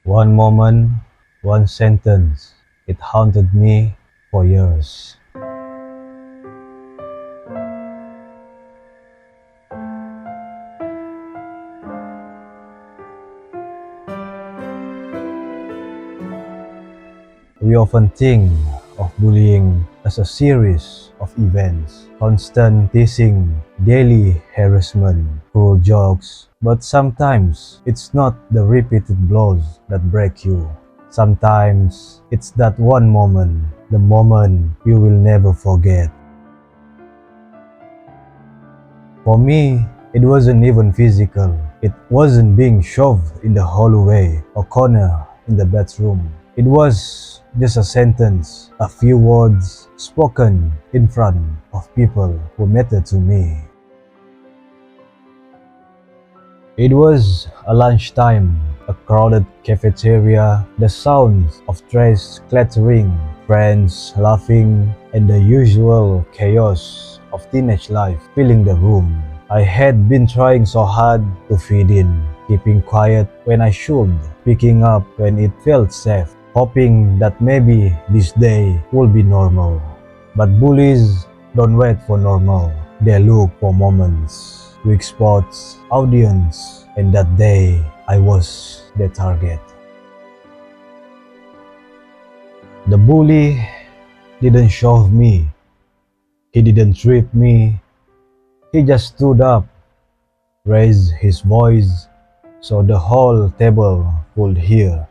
One moment, one sentence. It haunted me for years. We often think of bullying as a series of events, constant teasing, daily harassment, cruel jokes, but sometimes it's not the repeated blows that break you. Sometimes it's that one moment, the moment you will never forget. For me, it wasn't even physical. It wasn't being shoved in the hallway or corner in the bedroom. It was just a sentence, a few words spoken in front of people who mattered to me. It was a lunchtime, a crowded cafeteria, the sounds of trays clattering, friends laughing, and the usual chaos of teenage life filling the room. I had been trying so hard to fit in, keeping quiet when I should, picking up when it felt safe, hoping that maybe this day will be normal. But bullies don't wait for normal, they look for moments. Weak spots, audience, and that day I was the target. The bully didn't shove me, he didn't trip me, he just stood up, raised his voice so the whole table could hear,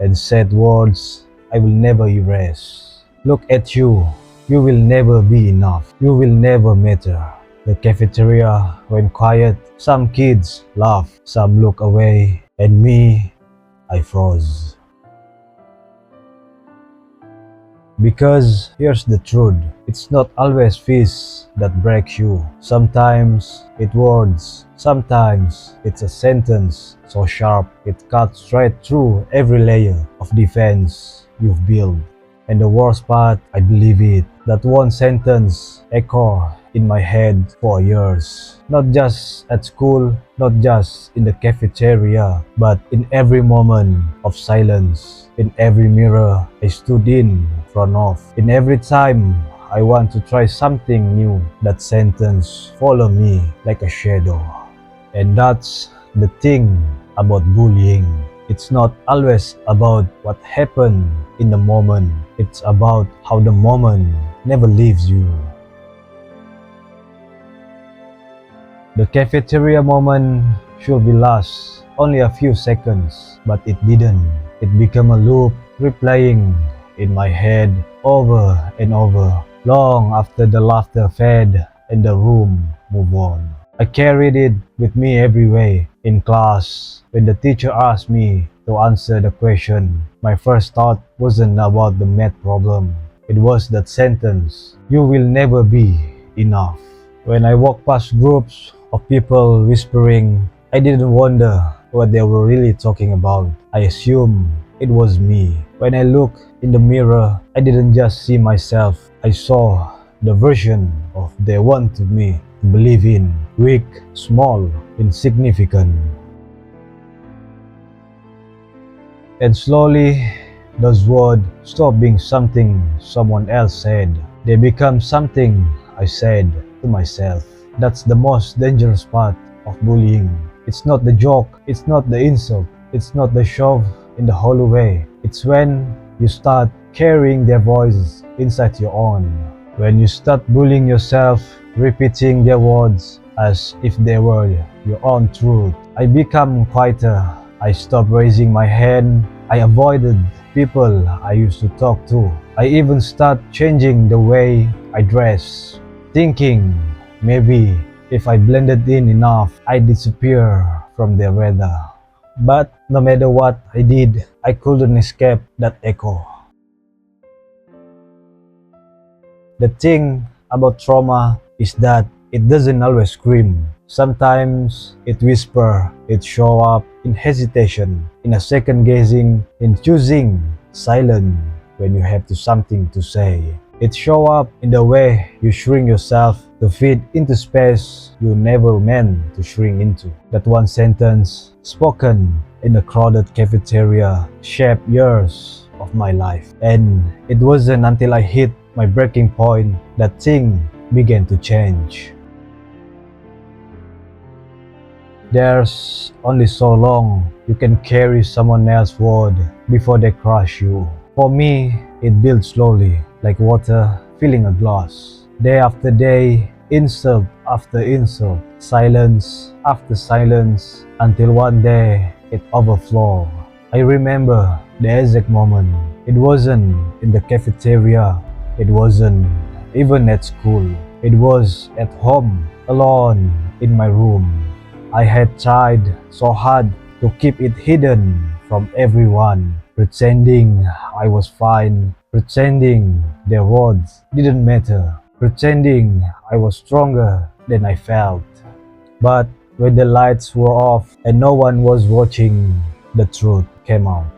and said words I will never erase. Look at you, you will never be enough, you will never matter. The cafeteria went quiet, some kids laughed, some looked away, and me, I froze. Because here's the truth, it's not always fists that break you. Sometimes it's words, sometimes it's a sentence so sharp it cuts straight through every layer of defense you've built. And the worst part, I believe it, that one sentence echoed in my head for years. Not just at school, not just in the cafeteria, but in every moment of silence, in every mirror I stood in front of, in every time I want to try something new. That sentence followed me like a shadow. And that's the thing about bullying. It's not always about what happened in the moment. It's about how the moment never leaves you. The cafeteria moment should be last only a few seconds, but it didn't. It became a loop, replaying in my head over and over, long after the laughter faded and the room moved on. I carried it with me everywhere. In class, when the teacher asked me to answer the question, my first thought wasn't about the math problem. It was that sentence, you will never be enough. When I walked past groups of people whispering, I didn't wonder what they were really talking about. I assumed it was me. When I looked in the mirror, I didn't just see myself. I saw the version of they wanted me to believe in, weak, small, insignificant. And slowly, those words stopped being something someone else said. They become something I said to myself. That's the most dangerous part of bullying. It's not the joke, it's not the insult, it's not the shove in the hallway. It's when you start carrying their voices inside your own. When you start bullying yourself, repeating their words as if they were your own truth. I become quieter. I stopped raising my hand. I avoided people I used to talk to. I even started changing the way I dress, thinking maybe if I blended in enough, I'd disappear from their radar. But no matter what I did, I couldn't escape that echo. The thing about trauma is that it doesn't always scream. Sometimes it whispers, it shows up in hesitation, in a second guessing, in choosing silence when you have something to say. It shows up in the way you shrink yourself to fit into space you never meant to shrink into. That one sentence, spoken in a crowded cafeteria shaped years of my life. And it wasn't until I hit my breaking point that things began to change. There's only so long you can carry someone else's word before they crush you. For me, it built slowly, like water filling a glass. Day after day, insult after insult, silence after silence, until one day it overflowed. I remember the exact moment. It wasn't in the cafeteria, it wasn't even at school. It was at home, alone in my room. I had tried so hard to keep it hidden from everyone, pretending I was fine, pretending their words didn't matter, pretending I was stronger than I felt. But when the lights were off and no one was watching, the truth came out.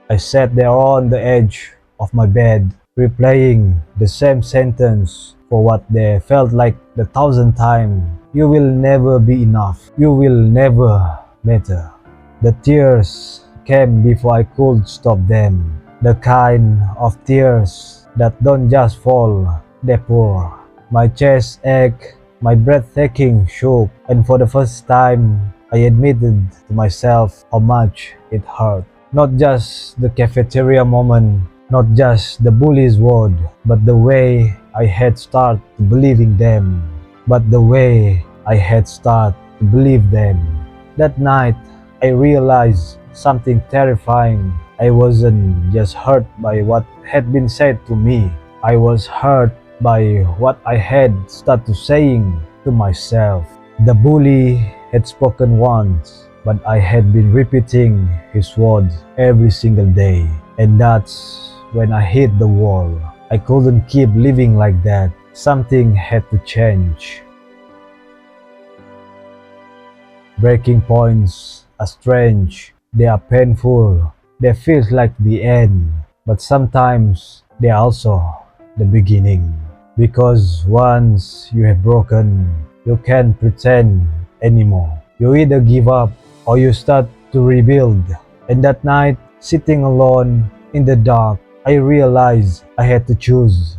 I sat there on the edge of my bed, replaying the same sentence for what they felt like the thousandth time. You will never be enough. You will never matter. The tears came before I could stop them. The kind of tears that don't just fall, they pour. My chest ached, my breathtaking shook, and for the first time, I admitted to myself how much it hurt. Not just the cafeteria moment, not just the bully's word, but the way I had started to believing them. But the way I had started to believe them. That night, I realized something terrifying. I wasn't just hurt by what had been said to me. I was hurt by what I had started saying to myself. The bully had spoken once, but I had been repeating his words every single day. And that's when I hit the wall. I couldn't keep living like that. Something had to change. Breaking points are strange. They are painful. They feel like the end. But sometimes they are also the beginning. Because once you have broken, you can't pretend anymore. You either give up or you start to rebuild. And that night, sitting alone in the dark, I realized I had to choose.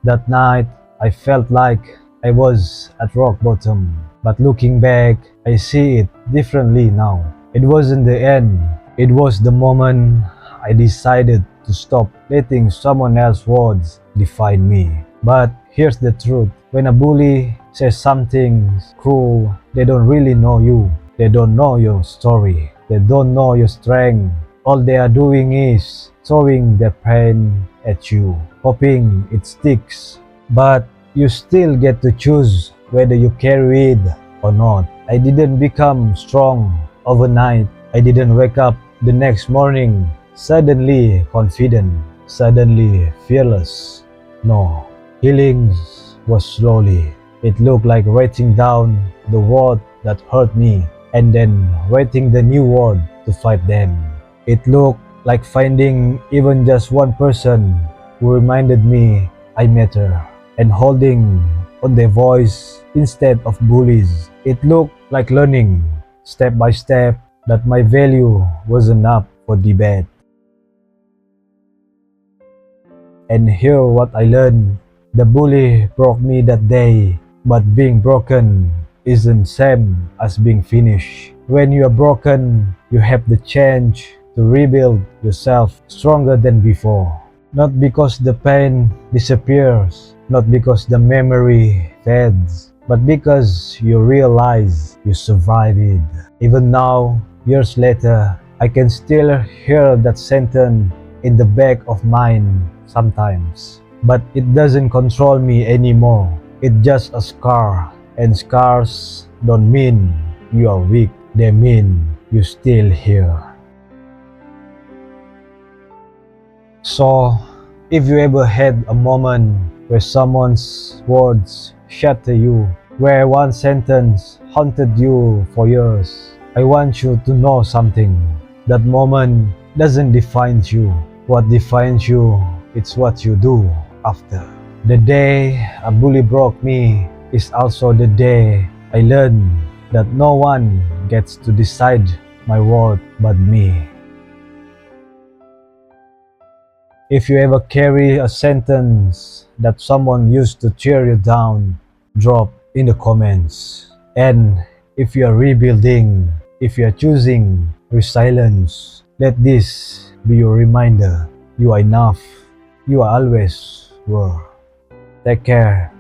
That night, I felt like I was at rock bottom. But looking back, I see it differently now. It wasn't the end. It was the moment I decided to stop letting someone else's words define me. But here's the truth. When a bully says something cruel, they don't really know you. They don't know your story. They don't know your strength. All they are doing is throwing their pain at you, hoping it sticks. But you still get to choose whether you carry it or not. I didn't become strong overnight. I didn't wake up the next morning suddenly confident, suddenly fearless. No, healing was slowly. It looked like writing down the word that hurt me and then writing the new word to fight them. It looked like finding even just one person who reminded me I matter and holding on their voice instead of bullies. It looked like learning step by step that my value wasn't up for debate. And here what I learned. The bully broke me that day, but being broken isn't same as being finished. When you are broken, you have the chance to rebuild yourself stronger than before. Not because the pain disappears, not because the memory fades, but because you realize you survived it. Even now, years later, I can still hear that sentence in the back of mine sometimes. But it doesn't control me anymore. It's just a scar. And scars don't mean you are weak. They mean you're still here. So, if you ever had a moment where someone's words shatter you, where one sentence haunted you for years, I want you to know something. That moment doesn't define you. What defines you, it's what you do after. The day a bully broke me is also the day I learned that no one gets to decide my worth but me. If you ever carry a sentence that someone used to tear you down, drop in the comments. And if you are rebuilding, if you are choosing resilience, let this be your reminder. You are enough. You are always were. Take care.